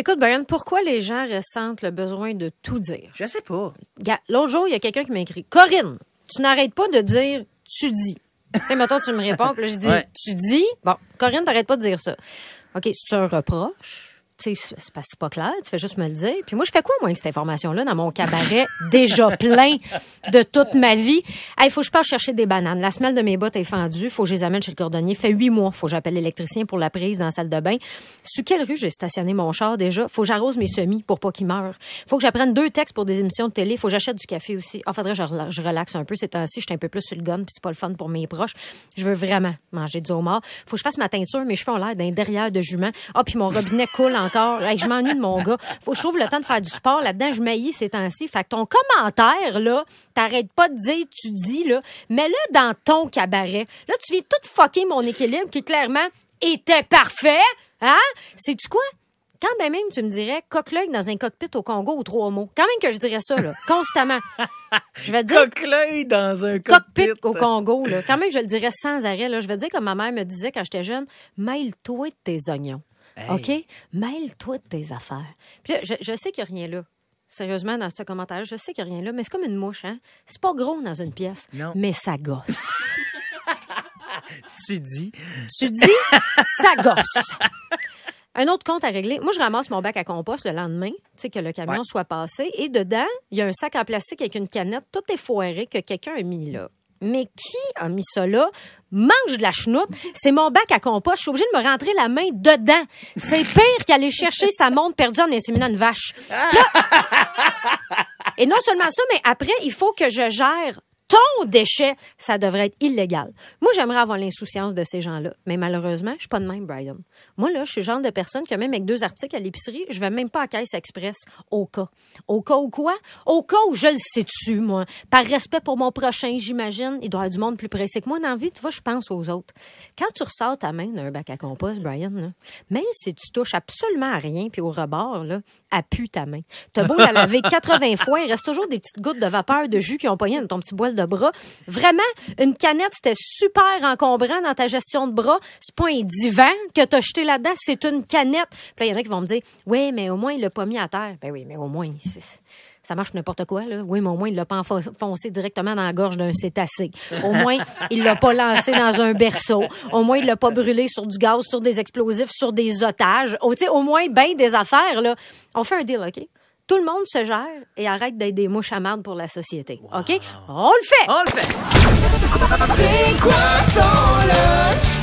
Écoute, Brian, pourquoi les gens ressentent le besoin de tout dire? Je sais pas. L'autre jour, il y a quelqu'un qui m'a écrit « Corinne, tu n'arrêtes pas de dire « tu dis ». Tu sais, mettons, tu me réponds, puis là, je dis Ouais. « tu dis ». Bon, Corinne, t'arrêtes pas de dire ça. OK, c'est un reproche? Tu sais, c'est pas clair, tu fais juste me le dire. Puis moi, je fais quoi, moi, avec cette information-là, dans mon cabaret déjà plein de toute ma vie? Il faut que je parte chercher des bananes. La semelle de mes bottes est fendue, faut que je les amène chez le cordonnier. Fait 8 mois, faut que j'appelle l'électricien pour la prise dans la salle de bain. Sur quelle rue j'ai stationné mon char déjà? Faut que j'arrose mes semis pour pas qu'ils meurent. Faut que j'apprenne 2 textes pour des émissions de télé. Faut que j'achète du café aussi. Faudrait que je relaxe un peu ces temps-ci. Je suis un peu plus sur le gun, puis c'est pas le fun pour mes proches. Je veux vraiment manger du homard. Faut que je fasse ma teinture, mes cheveux ont l'air d'un derrière de jument. Puis mon robinet coule encore. Je m'ennuie de mon gars. Faut que je trouve le temps de faire du sport. Là-dedans, je maillis ces temps-ci. Fait que ton commentaire, là, t'arrêtes pas de dire, tu dis, là, mets-le dans ton cabaret. Là, tu viens tout fucker mon équilibre qui, clairement, était parfait. Hein? Sais-tu quoi? Quand même tu me dirais coque-l'œil dans un cockpit au Congo aux 3 mots. Quand même que je dirais ça, là, constamment. Je vais dire Coque-l'œil dans un cockpit cockpit au Congo, là. Quand même, je le dirais sans arrêt, là. Je vais dire comme ma mère me disait quand j'étais jeune, mêle-toi de tes oignons. Hey. OK? Mêle-toi de tes affaires. Puis là, je sais qu'il n'y a rien là. Sérieusement, dans ce commentaire, je sais qu'il n'y a rien là, mais c'est comme une mouche, hein? C'est pas gros dans une pièce, Non. mais ça gosse. Tu dis. Tu dis, ça gosse. Un autre compte à régler. Moi, je ramasse mon bac à compost le lendemain, tu sais, que le camion soit passé. Et dedans, il y a un sac en plastique avec une canette, tout est foiré, que quelqu'un a mis là. Mais qui a mis ça là? Mange de la chenoute. C'est mon bac à compost. Je suis obligée de me rentrer la main dedans. C'est pire qu'aller chercher sa montre perdue en inséminant une vache. Là, et non seulement ça, mais après, il faut que je gère ton déchet. Ça devrait être illégal. Moi, j'aimerais avoir l'insouciance de ces gens-là. Mais malheureusement, je suis pas de même, Brian. Moi, là, je suis le genre de personne que même avec 2 articles à l'épicerie, je vais même pas à Caisse Express au cas. Au cas où quoi? Au cas où je le sais-tu, moi. Par respect pour mon prochain, j'imagine. Il doit y avoir du monde plus pressé que moi dans la vie. Tu vois, je pense aux autres. Quand tu ressors ta main d'un bac à compost, Brian, là, même si tu touches absolument à rien puis au rebord, là, elle pue ta main. T'as beau la laver 80 fois, il reste toujours des petites gouttes de vapeur de jus qui ont pogné dans ton petit bol de bras. Vraiment, une canette, c'était super encombrant dans ta gestion de bras. C'est pas un divan que t'as jeté là-dedans, c'est une canette. Puis là, il y en a qui vont me dire, oui, mais au moins, il l'a pas mis à terre. Ben oui, mais au moins, ça marche n'importe quoi, là. Oui, mais au moins, il l'a pas enfoncé directement dans la gorge d'un cétacé. Au moins, il l'a pas lancé dans un berceau. Au moins, il l'a pas brûlé sur du gaz, sur des explosifs, sur des otages. Au moins, ben des affaires, là. On fait un deal, OK? Tout le monde se gère et arrête d'être des mouches à marde pour la société. OK? On le fait! On le fait! C'est quoi ton lunch?